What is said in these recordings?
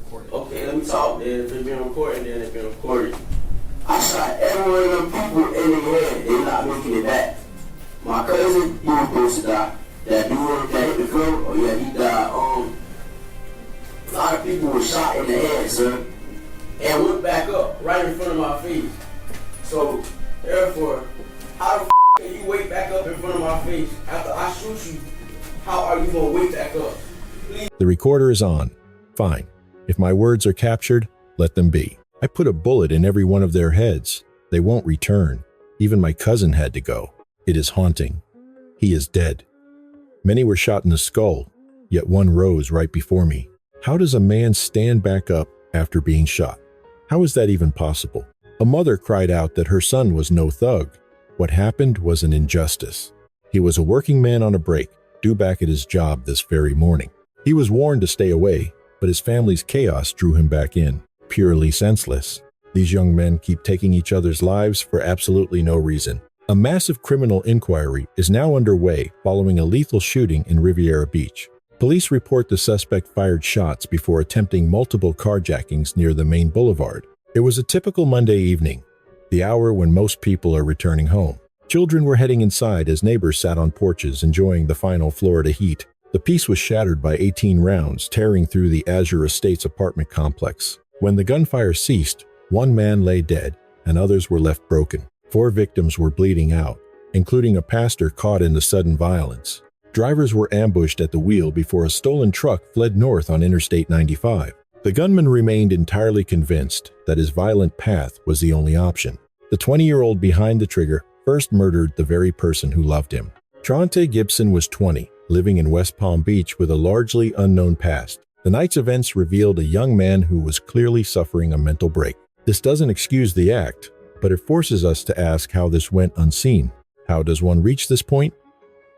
recorded. Okay, let me talk then. If it's been recorded, then it's been recorded. I shot every one of them people in the head. They're not making it back. My cousin, he was supposed to die. That dude that hit the club, oh yeah, he died. A lot of people were shot in the head, sir, and went back up right in front of my face. So, therefore, how the can you wake back up in front of my face after I shoot you? How are you gonna wake back up? Please. The recorder is on. Fine. If my words are captured, let them be. I put a bullet in every one of their heads. They won't return. Even my cousin had to go. It is haunting. He is dead. Many were shot in the skull, yet one rose right before me. How does a man stand back up after being shot? How is that even possible? A mother cried out that her son was no thug. What happened was an injustice. He was a working man on a break, due back at his job this very morning. He was warned to stay away, but his family's chaos drew him back in, purely senseless. These young men keep taking each other's lives for absolutely no reason. A massive criminal inquiry is now underway following a lethal shooting in Riviera Beach. Police report the suspect fired shots before attempting multiple carjackings near the main boulevard. It was a typical Monday evening, the hour when most people are returning home. Children were heading inside as neighbors sat on porches enjoying the final Florida heat. The peace was shattered by 18 rounds tearing through the Azure Estates apartment complex. When the gunfire ceased, one man lay dead and others were left broken. 4 victims were bleeding out, including a pastor caught in the sudden violence. Drivers were ambushed at the wheel before a stolen truck fled north on Interstate 95. The gunman remained entirely convinced that his violent path was the only option. The 20-year-old behind the trigger first murdered the very person who loved him. Tyrell Gibson was 20, living in West Palm Beach with a largely unknown past. The night's events revealed a young man who was clearly suffering a mental break. This doesn't excuse the act, but it forces us to ask how this went unseen. How does one reach this point?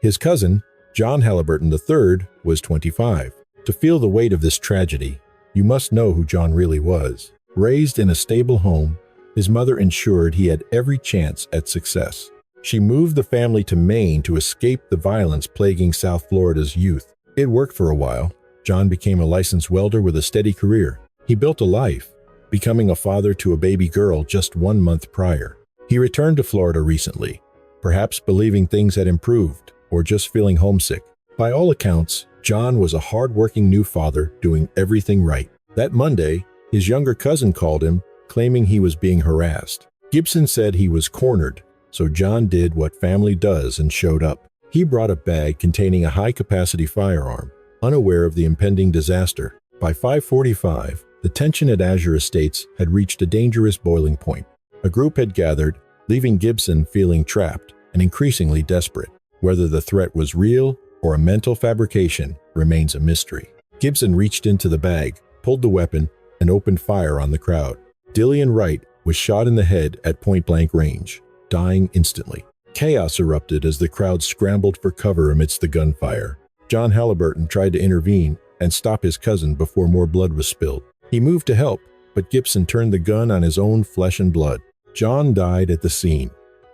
His cousin, John Halliburton III, was 25. To feel the weight of this tragedy, you must know who John really was. Raised in a stable home, his mother ensured he had every chance at success. She moved the family to Maine to escape the violence plaguing South Florida's youth. It worked for a while. John became a licensed welder with a steady career. He built a life, becoming a father to a baby girl just 1 month prior. He returned to Florida recently, perhaps believing things had improved or just feeling homesick. By all accounts, John was a hard-working new father doing everything right. That Monday, his younger cousin called him, claiming he was being harassed. Gibson said he was cornered, so John did what family does and showed up. He brought a bag containing a high-capacity firearm, unaware of the impending disaster. By 5:45, the tension at Azure Estates had reached a dangerous boiling point. A group had gathered, leaving Gibson feeling trapped and increasingly desperate. Whether the threat was real or a mental fabrication remains a mystery. Gibson reached into the bag, pulled the weapon, and opened fire on the crowd. Dillian Wright was shot in the head at point-blank range, dying instantly. Chaos erupted as the crowd scrambled for cover amidst the gunfire. John Halliburton tried to intervene and stop his cousin before more blood was spilled. He moved to help, but Gibson turned the gun on his own flesh and blood. John died at the scene,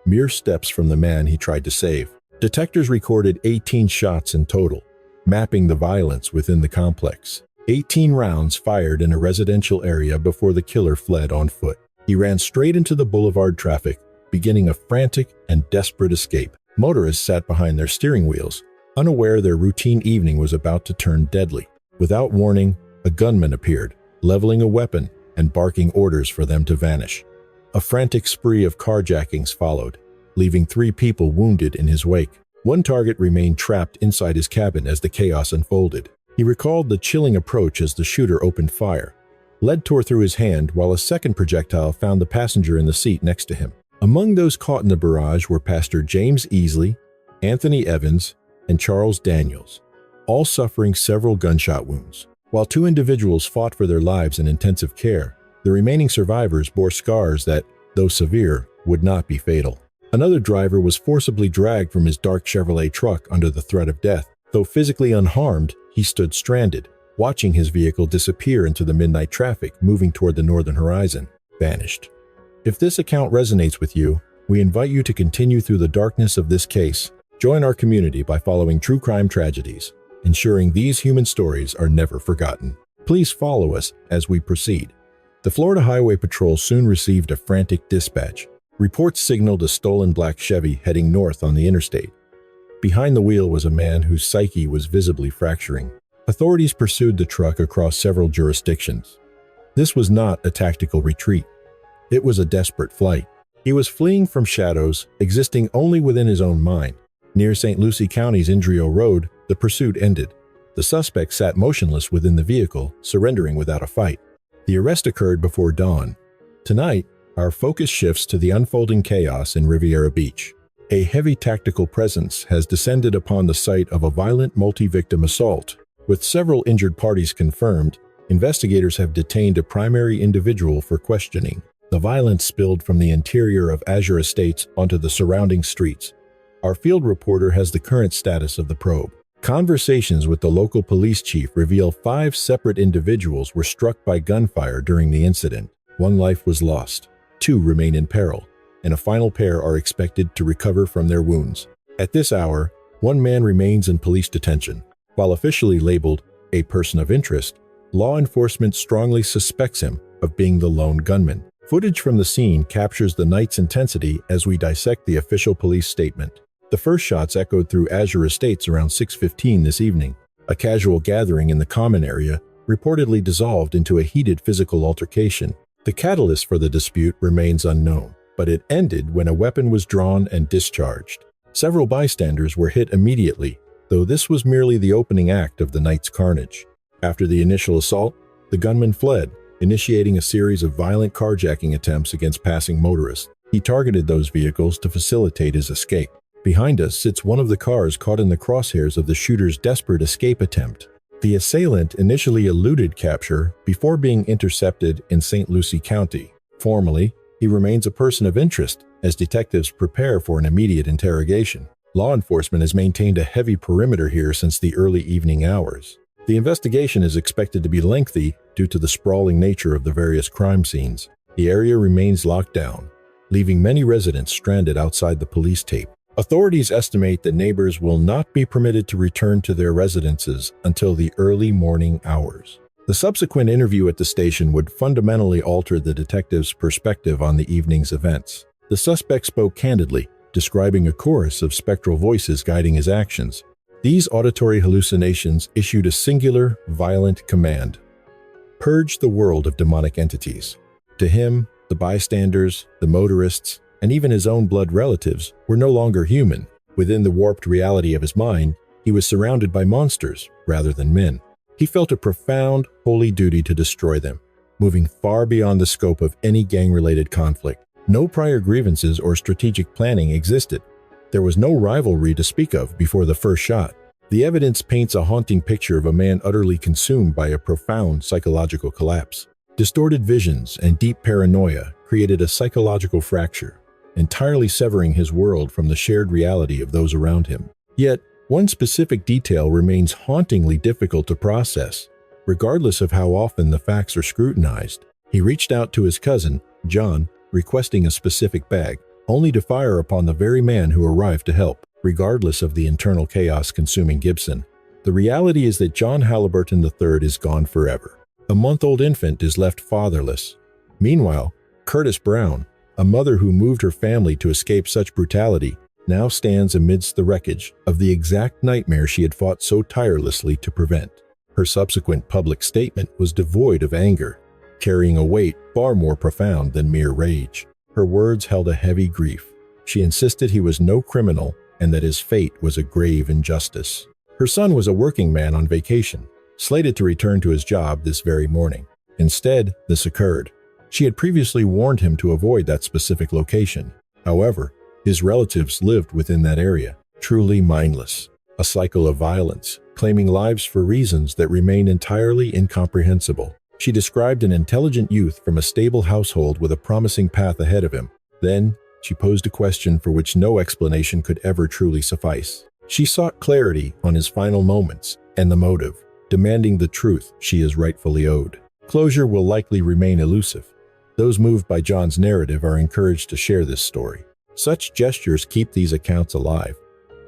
mere steps from the man he tried to save. Detectives recorded 18 shots in total, mapping the violence within the complex. 18 rounds fired in a residential area before the killer fled on foot. He ran straight into the boulevard traffic, beginning a frantic and desperate escape. Motorists sat behind their steering wheels, unaware their routine evening was about to turn deadly. Without warning, a gunman appeared, leveling a weapon and barking orders for them to vanish. A frantic spree of carjackings followed, leaving 3 people wounded in his wake. One target remained trapped inside his cabin as the chaos unfolded. He recalled the chilling approach as the shooter opened fire. Lead tore through his hand while a second projectile found the passenger in the seat next to him. Among those caught in the barrage were Pastor James Easley, Anthony Evans, and Charles Daniels, all suffering several gunshot wounds. While 2 individuals fought for their lives in intensive care, the remaining survivors bore scars that, though severe, would not be fatal. Another driver was forcibly dragged from his dark Chevrolet truck under the threat of death. Though physically unharmed, he stood stranded, watching his vehicle disappear into the midnight traffic moving toward the northern horizon, vanished. If this account resonates with you, we invite you to continue through the darkness of this case. Join our community by following true crime tragedies, ensuring these human stories are never forgotten. Please follow us as we proceed. The Florida Highway Patrol soon received a frantic dispatch. Reports signaled a stolen black Chevy heading north on the interstate. Behind the wheel was a man whose psyche was visibly fracturing. Authorities pursued the truck across several jurisdictions. This was not a tactical retreat. It was a desperate flight. He was fleeing from shadows existing only within his own mind. Near St. Lucie County's Indrio Road, the pursuit ended. The suspect sat motionless within the vehicle, surrendering without a fight. The arrest occurred before dawn. Tonight, our focus shifts to the unfolding chaos in Riviera Beach. A heavy tactical presence has descended upon the site of a violent multi-victim assault. With several injured parties confirmed, investigators have detained a primary individual for questioning. The violence spilled from the interior of Azure Estates onto the surrounding streets. Our field reporter has the current status of the probe. Conversations with the local police chief reveal 5 separate individuals were struck by gunfire during the incident. 1 life was lost, 2 remain in peril, and a final pair are expected to recover from their wounds. At this hour, 1 man remains in police detention. While officially labeled a person of interest, law enforcement strongly suspects him of being the lone gunman. Footage from the scene captures the night's intensity as we dissect the official police statement. The first shots echoed through Azure Estates around 6:15 this evening. A casual gathering in the common area reportedly dissolved into a heated physical altercation. The catalyst for the dispute remains unknown, but it ended when a weapon was drawn and discharged. Several bystanders were hit immediately, though this was merely the opening act of the night's carnage. After the initial assault, the gunman fled, initiating a series of violent carjacking attempts against passing motorists. He targeted those vehicles to facilitate his escape. Behind us sits one of the cars caught in the crosshairs of the shooter's desperate escape attempt. The assailant initially eluded capture before being intercepted in St. Lucie County. Formally, he remains a person of interest as detectives prepare for an immediate interrogation. Law enforcement has maintained a heavy perimeter here since the early evening hours. The investigation is expected to be lengthy due to the sprawling nature of the various crime scenes. The area remains locked down, leaving many residents stranded outside the police tape. Authorities estimate that neighbors will not be permitted to return to their residences until the early morning hours. The subsequent interview at the station would fundamentally alter the detective's perspective on the evening's events. The suspect spoke candidly, describing a chorus of spectral voices guiding his actions. These auditory hallucinations issued a singular, violent command: purge the world of demonic entities. To him, the bystanders, the motorists, and even his own blood relatives were no longer human. Within the warped reality of his mind, he was surrounded by monsters rather than men. He felt a profound, holy duty to destroy them, moving far beyond the scope of any gang-related conflict. No prior grievances or strategic planning existed. There was no rivalry to speak of before the first shot. The evidence paints a haunting picture of a man utterly consumed by a profound psychological collapse. Distorted visions and deep paranoia created a psychological fracture, entirely severing his world from the shared reality of those around him. Yet, one specific detail remains hauntingly difficult to process, regardless of how often the facts are scrutinized. He reached out to his cousin, John, requesting a specific bag, only to fire upon the very man who arrived to help. Regardless of the internal chaos consuming Gibson, the reality is that John Halliburton III is gone forever. A month-old infant is left fatherless. Meanwhile, Curtis Brown, a mother who moved her family to escape such brutality, now stands amidst the wreckage of the exact nightmare she had fought so tirelessly to prevent. Her subsequent public statement was devoid of anger, carrying a weight far more profound than mere rage. Her words held a heavy grief. She insisted he was no criminal and that his fate was a grave injustice. Her son was a working man on vacation, slated to return to his job this very morning. Instead, this occurred. She had previously warned him to avoid that specific location. However, his relatives lived within that area, truly mindless. A cycle of violence, claiming lives for reasons that remain entirely incomprehensible. She described an intelligent youth from a stable household with a promising path ahead of him. Then, she posed a question for which no explanation could ever truly suffice. She sought clarity on his final moments and the motive, demanding the truth she is rightfully owed. Closure will likely remain elusive. Those moved by John's narrative are encouraged to share this story. Such gestures keep these accounts alive.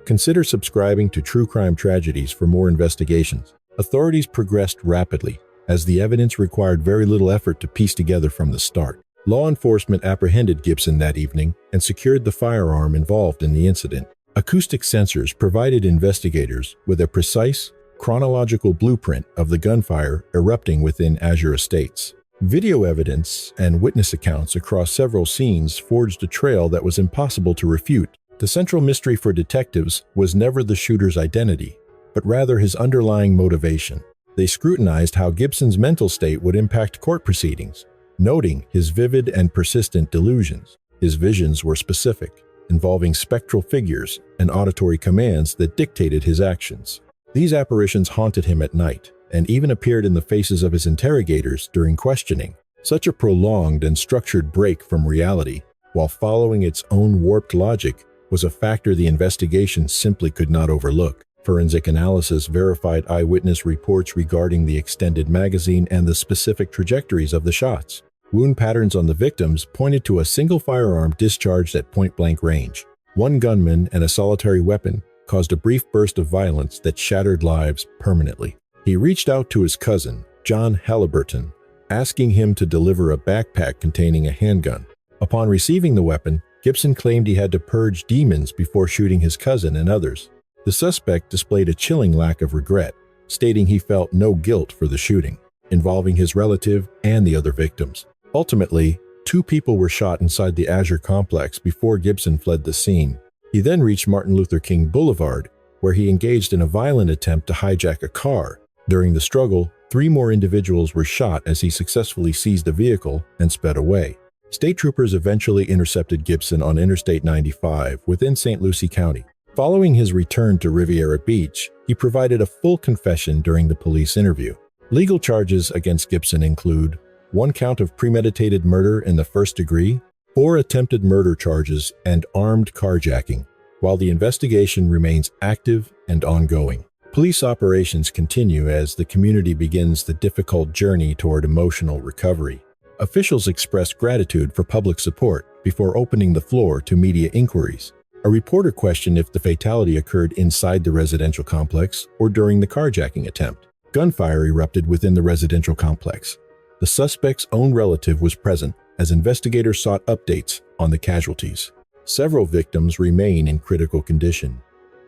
Consider subscribing to True Crime Tragedies for more investigations. Authorities progressed rapidly, as the evidence required very little effort to piece together from the start. Law enforcement apprehended Gibson that evening and secured the firearm involved in the incident. Acoustic sensors provided investigators with a precise, chronological blueprint of the gunfire erupting within Azure Estates. Video evidence and witness accounts across several scenes forged a trail that was impossible to refute. The central mystery for detectives was never the shooter's identity, but rather his underlying motivation. They scrutinized how Gibson's mental state would impact court proceedings, noting his vivid and persistent delusions. His visions were specific, involving spectral figures and auditory commands that dictated his actions. These apparitions haunted him at night, and even appeared in the faces of his interrogators during questioning. Such a prolonged and structured break from reality, while following its own warped logic, was a factor the investigation simply could not overlook. Forensic analysis verified eyewitness reports regarding the extended magazine and the specific trajectories of the shots. Wound patterns on the victims pointed to a single firearm discharged at point-blank range. One gunman and a solitary weapon caused a brief burst of violence that shattered lives permanently. He reached out to his cousin, John Halliburton, asking him to deliver a backpack containing a handgun. Upon receiving the weapon, Gibson claimed he had to purge demons before shooting his cousin and others. The suspect displayed a chilling lack of regret, stating he felt no guilt for the shooting, involving his relative and the other victims. Ultimately, 2 people were shot inside the Azure complex before Gibson fled the scene. He then reached Martin Luther King Boulevard, where he engaged in a violent attempt to hijack a car. During the struggle, 3 more individuals were shot as he successfully seized a vehicle and sped away. State troopers eventually intercepted Gibson on Interstate 95 within St. Lucie County. Following his return to Riviera Beach, he provided a full confession during the police interview. Legal charges against Gibson include 1 count of premeditated murder in the first degree, 4 attempted murder charges, and armed carjacking, while the investigation remains active and ongoing. Police operations continue as the community begins the difficult journey toward emotional recovery. Officials expressed gratitude for public support before opening the floor to media inquiries. A reporter questioned if the fatality occurred inside the residential complex or during the carjacking attempt. Gunfire erupted within the residential complex. The suspect's own relative was present as investigators sought updates on the casualties. Several victims remain in critical condition.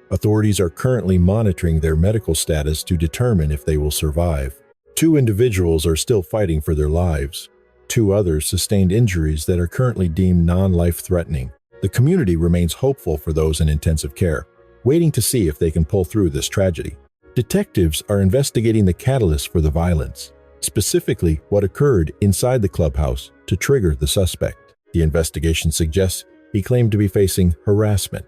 Authorities are currently monitoring their medical status to determine if they will survive. 2 individuals are still fighting for their lives. 2 others sustained injuries that are currently deemed non-life-threatening. The community remains hopeful for those in intensive care, waiting to see if they can pull through this tragedy. Detectives are investigating the catalyst for the violence, specifically what occurred inside the clubhouse to trigger the suspect. The investigation suggests he claimed to be facing harassment.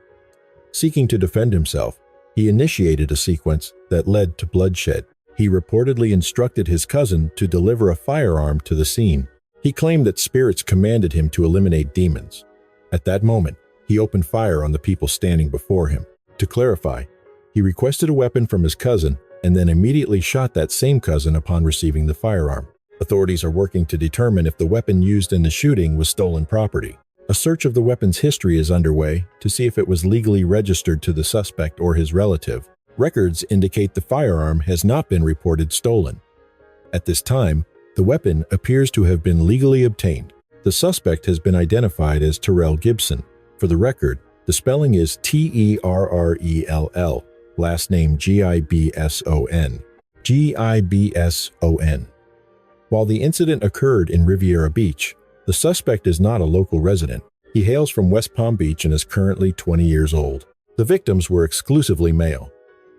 Seeking to defend himself, he initiated a sequence that led to bloodshed. He reportedly instructed his cousin to deliver a firearm to the scene. He claimed that spirits commanded him to eliminate demons. At that moment, he opened fire on the people standing before him. To clarify, he requested a weapon from his cousin and then immediately shot that same cousin upon receiving the firearm. Authorities are working to determine if the weapon used in the shooting was stolen property. A search of the weapon's history is underway to see if it was legally registered to the suspect or his relative. Records indicate the firearm has not been reported stolen. At this time, the weapon appears to have been legally obtained. The suspect has been identified as Tyrell Gibson. For the record, the spelling is Terrell, last name Gibson. Gibson. While the incident occurred in Riviera Beach, the suspect is not a local resident. He hails from West Palm Beach and is currently 20 years old. The victims were exclusively male.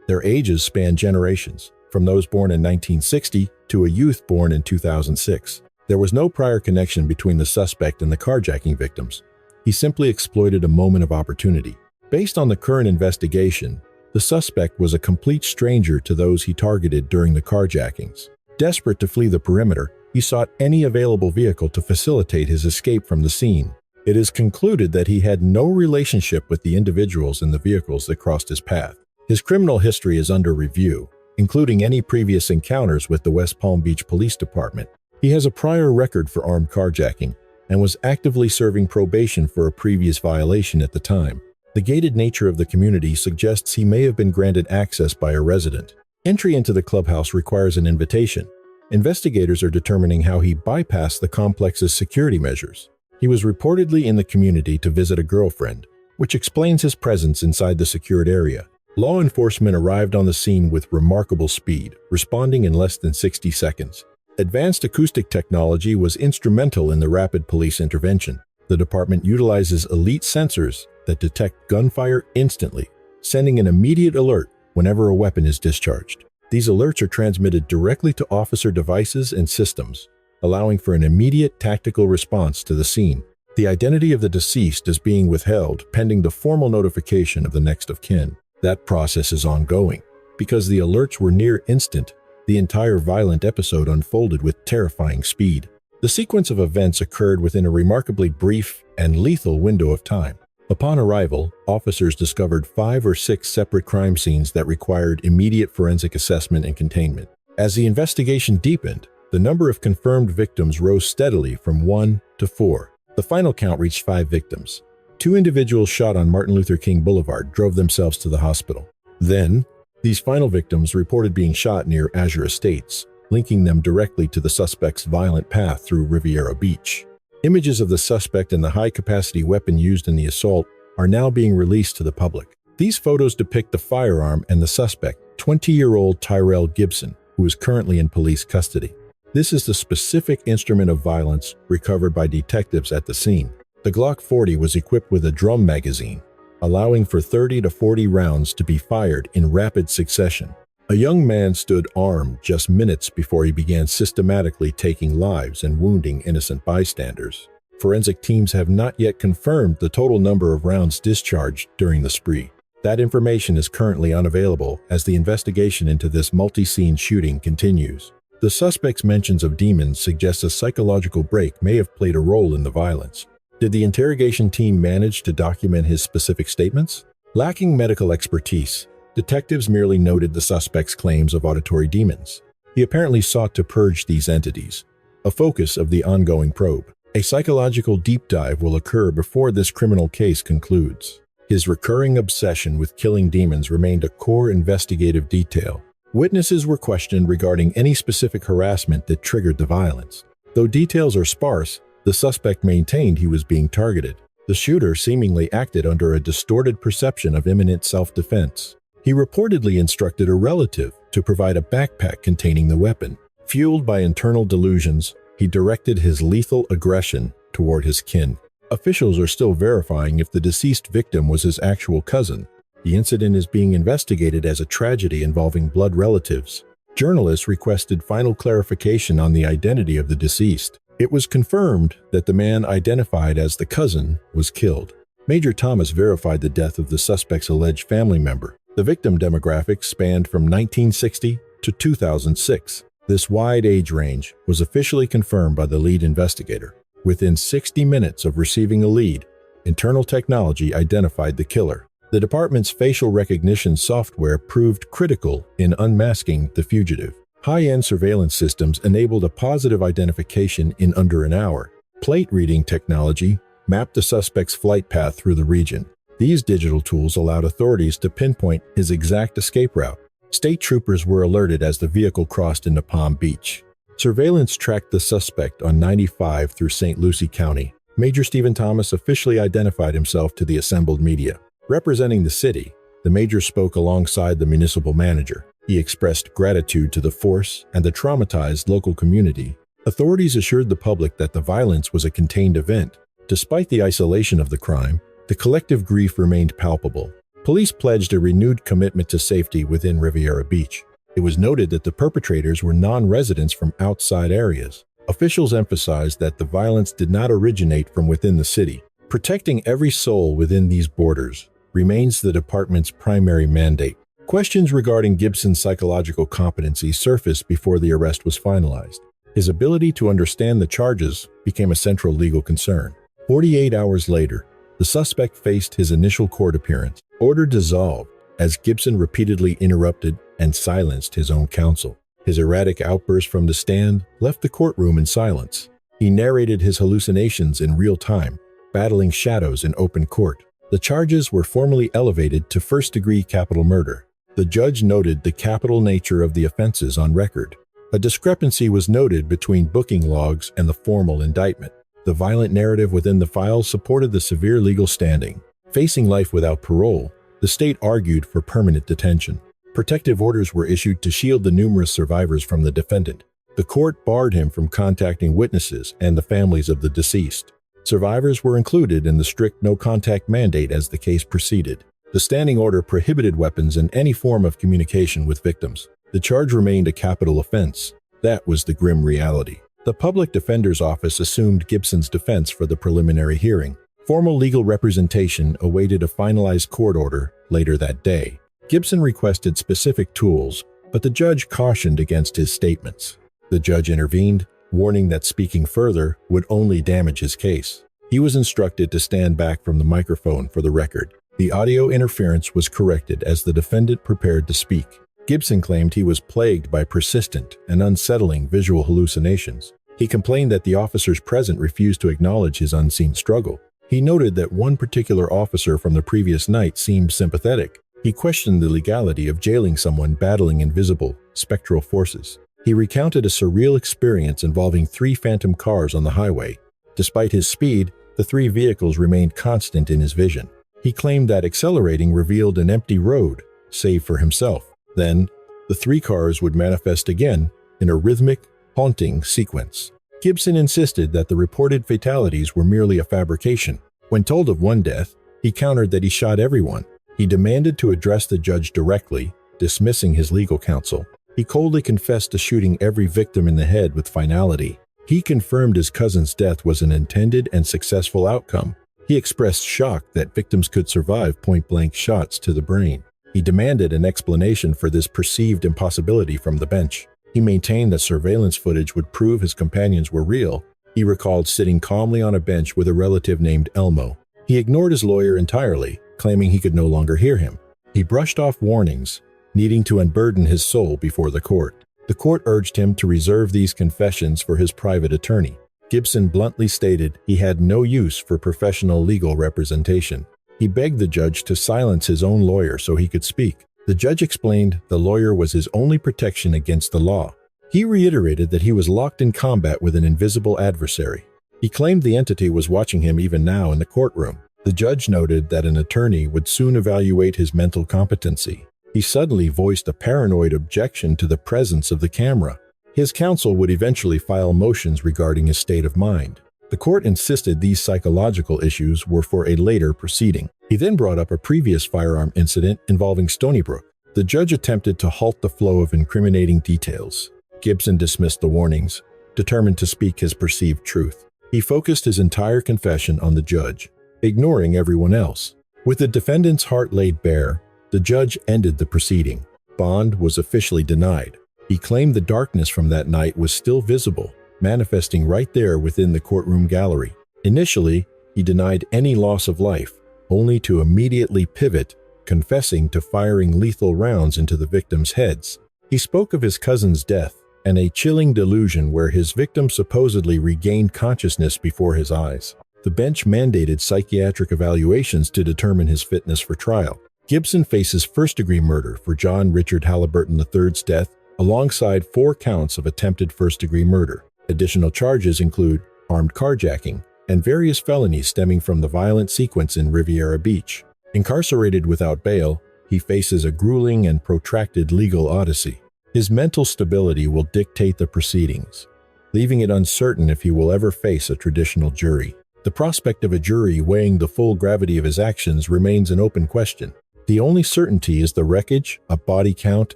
Their ages span generations, from those born in 1960 to a youth born in 2006. There was no prior connection between the suspect and the carjacking victims. He simply exploited a moment of opportunity. Based on the current investigation, the suspect was a complete stranger to those he targeted during the carjackings. Desperate to flee the perimeter, he sought any available vehicle to facilitate his escape from the scene. It is concluded that he had no relationship with the individuals in the vehicles that crossed his path. His criminal history is under review, including any previous encounters with the West Palm Beach Police Department. He has a prior record for armed carjacking and was actively serving probation for a previous violation at the time. The gated nature of the community suggests he may have been granted access by a resident. Entry into the clubhouse requires an invitation, Investigators are determining how he bypassed the complex's security measures. He was reportedly in the community to visit a girlfriend, which explains his presence inside the secured area. Law enforcement arrived on the scene with remarkable speed, responding in less than 60 seconds. Advanced acoustic technology was instrumental in the rapid police intervention. The department utilizes elite sensors that detect gunfire instantly, sending an immediate alert whenever a weapon is discharged. These alerts are transmitted directly to officer devices and systems, allowing for an immediate tactical response to the scene. The identity of the deceased is being withheld pending the formal notification of the next of kin. That process is ongoing. Because the alerts were near instant, the entire violent episode unfolded with terrifying speed. The sequence of events occurred within a remarkably brief and lethal window of time. Upon arrival, officers discovered 5 or 6 separate crime scenes that required immediate forensic assessment and containment. As the investigation deepened, the number of confirmed victims rose steadily from 1 to 4. The final count reached 5 victims. 2 individuals shot on Martin Luther King Boulevard drove themselves to the hospital. Then, these final victims reported being shot near Azure Estates, linking them directly to the suspect's violent path through Riviera Beach. Images of the suspect and the high-capacity weapon used in the assault are now being released to the public. These photos depict the firearm and the suspect, 20-year-old Tyrell Gibson, who is currently in police custody. This is the specific instrument of violence recovered by detectives at the scene. The Glock 40 was equipped with a drum magazine, allowing for 30 to 40 rounds to be fired in rapid succession. A young man stood armed just minutes before he began systematically taking lives and wounding innocent bystanders. Forensic teams have not yet confirmed the total number of rounds discharged during the spree. That information is currently unavailable as the investigation into this multi-scene shooting continues. The suspect's mentions of demons suggest a psychological break may have played a role in the violence. Did the interrogation team manage to document his specific statements? Lacking medical expertise, detectives merely noted the suspect's claims of auditory demons. He apparently sought to purge these entities, a focus of the ongoing probe. A psychological deep dive will occur before this criminal case concludes. His recurring obsession with killing demons remained a core investigative detail. Witnesses were questioned regarding any specific harassment that triggered the violence. Though details are sparse, the suspect maintained he was being targeted. The shooter seemingly acted under a distorted perception of imminent self-defense. He reportedly instructed a relative to provide a backpack containing the weapon. Fueled by internal delusions, he directed his lethal aggression toward his kin. Officials are still verifying if the deceased victim was his actual cousin. The incident is being investigated as a tragedy involving blood relatives. Journalists requested final clarification on the identity of the deceased. It was confirmed that the man identified as the cousin was killed. Major Thomas verified the death of the suspect's alleged family member. The victim demographic spanned from 1960 to 2006. This wide age range was officially confirmed by the lead investigator. Within 60 minutes of receiving a lead, internal technology identified the killer. The department's facial recognition software proved critical in unmasking the fugitive. High-end surveillance systems enabled a positive identification in under an hour. Plate reading technology mapped the suspect's flight path through the region. These digital tools allowed authorities to pinpoint his exact escape route. State troopers were alerted as the vehicle crossed into Palm Beach. Surveillance tracked the suspect on 95 through St. Lucie County. Major Stephen Thomas officially identified himself to the assembled media. Representing the city, the major spoke alongside the municipal manager. He expressed gratitude to the force and the traumatized local community. Authorities assured the public that the violence was a contained event. Despite the isolation of the crime, the collective grief remained palpable. Police pledged a renewed commitment to safety within Riviera Beach. It was noted that the perpetrators were non-residents from outside areas. Officials emphasized that the violence did not originate from within the city. Protecting every soul within these borders remains the department's primary mandate. Questions regarding Gibson's psychological competency surfaced before the arrest was finalized. His ability to understand the charges became a central legal concern. 48 hours later, the suspect faced his initial court appearance. Order dissolved as Gibson repeatedly interrupted and silenced his own counsel. His erratic outbursts from the stand left the courtroom in silence. He narrated his hallucinations in real time, battling shadows in open court. The charges were formally elevated to first-degree capital murder. The judge noted the capital nature of the offenses on record. A discrepancy was noted between booking logs and the formal indictment. The violent narrative within the files supported the severe legal standing. Facing life without parole, the state argued for permanent detention. Protective orders were issued to shield the numerous survivors from the defendant. The court barred him from contacting witnesses and the families of the deceased. Survivors were included in the strict no-contact mandate as the case proceeded. The standing order prohibited weapons and any form of communication with victims. The charge remained a capital offense. That was the grim reality. The public defender's office assumed Gibson's defense for the preliminary hearing. Formal legal representation awaited a finalized court order later that day. Gibson requested specific tools, but the judge cautioned against his statements. The judge intervened, warning that speaking further would only damage his case. He was instructed to stand back from the microphone for the record. The audio interference was corrected as the defendant prepared to speak. Gibson claimed he was plagued by persistent and unsettling visual hallucinations. He complained that the officers present refused to acknowledge his unseen struggle. He noted that one particular officer from the previous night seemed sympathetic. He questioned the legality of jailing someone battling invisible, spectral forces. He recounted a surreal experience involving 3 phantom cars on the highway. Despite his speed, the 3 vehicles remained constant in his vision. He claimed that accelerating revealed an empty road, save for himself. Then, the 3 cars would manifest again in a rhythmic, haunting sequence. Gibson insisted that the reported fatalities were merely a fabrication. When told of one death, he countered that he shot everyone. He demanded to address the judge directly, dismissing his legal counsel. He coldly confessed to shooting every victim in the head with finality. He confirmed his cousin's death was an intended and successful outcome. He expressed shock that victims could survive point-blank shots to the brain. He demanded an explanation for this perceived impossibility from the bench. He maintained that surveillance footage would prove his companions were real. He recalled sitting calmly on a bench with a relative named Elmo. He ignored his lawyer entirely, claiming he could no longer hear him. He brushed off warnings, needing to unburden his soul before the court. The court urged him to reserve these confessions for his private attorney. Gibson bluntly stated he had no use for professional legal representation. He begged the judge to silence his own lawyer so he could speak. The judge explained the lawyer was his only protection against the law. He reiterated that he was locked in combat with an invisible adversary. He claimed the entity was watching him even now in the courtroom. The judge noted that an attorney would soon evaluate his mental competency. He suddenly voiced a paranoid objection to the presence of the camera. His counsel would eventually file motions regarding his state of mind. The court insisted these psychological issues were for a later proceeding. He then brought up a previous firearm incident involving Stony Brook. The judge attempted to halt the flow of incriminating details. Gibson dismissed the warnings, determined to speak his perceived truth. He focused his entire confession on the judge, ignoring everyone else. With the defendant's heart laid bare, the judge ended the proceeding. Bond was officially denied. He claimed the darkness from that night was still visible, manifesting right there within the courtroom gallery. Initially, he denied any loss of life, only to immediately pivot, confessing to firing lethal rounds into the victims' heads. He spoke of his cousin's death and a chilling delusion where his victim supposedly regained consciousness before his eyes. The bench mandated psychiatric evaluations to determine his fitness for trial. Gibson faces first-degree murder for John Richard Halliburton III's death, alongside 4 counts of attempted first-degree murder. Additional charges include armed carjacking and various felonies stemming from the violent sequence in Riviera Beach. Incarcerated without bail, he faces a grueling and protracted legal odyssey. His mental stability will dictate the proceedings, leaving it uncertain if he will ever face a traditional jury. The prospect of a jury weighing the full gravity of his actions remains an open question. The only certainty is the wreckage, a body count,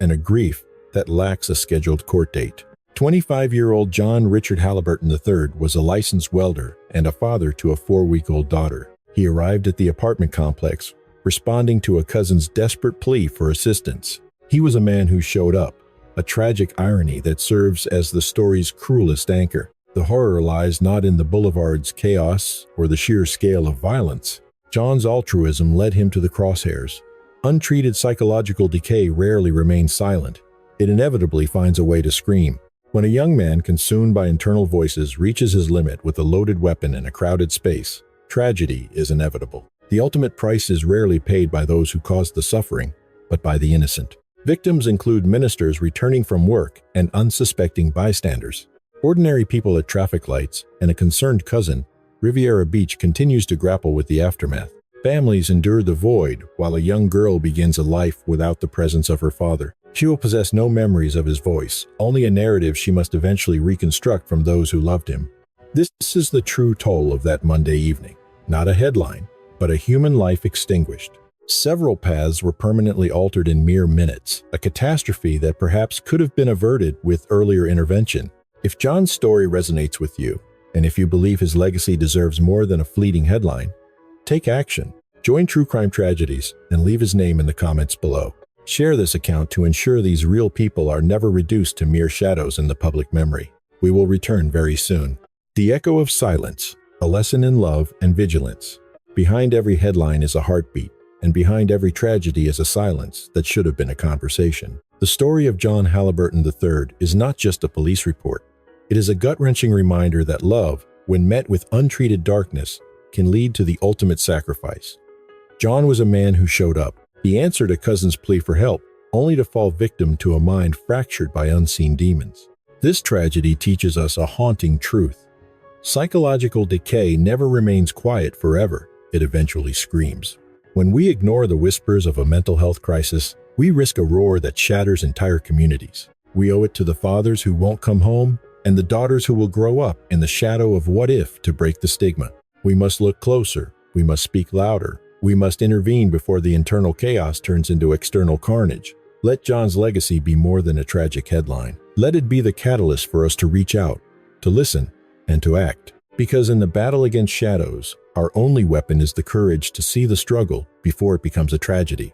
and a grief that lacks a scheduled court date. 25-year-old John Richard Halliburton III was a licensed welder and a father to a 4-week-old daughter. He arrived at the apartment complex, responding to a cousin's desperate plea for assistance. He was a man who showed up, a tragic irony that serves as the story's cruelest anchor. The horror lies not in the boulevard's chaos or the sheer scale of violence. John's altruism led him to the crosshairs. Untreated psychological decay rarely remains silent. It inevitably finds a way to scream. When a young man consumed by internal voices reaches his limit with a loaded weapon in a crowded space, tragedy is inevitable. The ultimate price is rarely paid by those who caused the suffering, but by the innocent. Victims include ministers returning from work and unsuspecting bystanders. Ordinary people at traffic lights and a concerned cousin, Riviera Beach continues to grapple with the aftermath. Families endure the void while a young girl begins a life without the presence of her father. She will possess no memories of his voice, only a narrative she must eventually reconstruct from those who loved him. This is the true toll of that Monday evening. Not a headline, but a human life extinguished. Several paths were permanently altered in mere minutes, a catastrophe that perhaps could have been averted with earlier intervention. If John's story resonates with you, and if you believe his legacy deserves more than a fleeting headline, take action. Join True Crime Tragedies and leave his name in the comments below. Share this account to ensure these real people are never reduced to mere shadows in the public memory. We will return very soon. The Echo of Silence, a lesson in love and vigilance. Behind every headline is a heartbeat, and behind every tragedy is a silence that should have been a conversation. The story of John Halliburton III is not just a police report. It is a gut-wrenching reminder that love, when met with untreated darkness, can lead to the ultimate sacrifice. John was a man who showed up. He answered a cousin's plea for help, only to fall victim to a mind fractured by unseen demons. This tragedy teaches us a haunting truth. Psychological decay never remains quiet forever. It eventually screams. When we ignore the whispers of a mental health crisis, we risk a roar that shatters entire communities. We owe it to the fathers who won't come home and the daughters who will grow up in the shadow of what if to break the stigma. We must look closer. We must speak louder. We must intervene before the internal chaos turns into external carnage. Let John's legacy be more than a tragic headline. Let it be the catalyst for us to reach out, to listen, and to act. Because in the battle against shadows, our only weapon is the courage to see the struggle before it becomes a tragedy.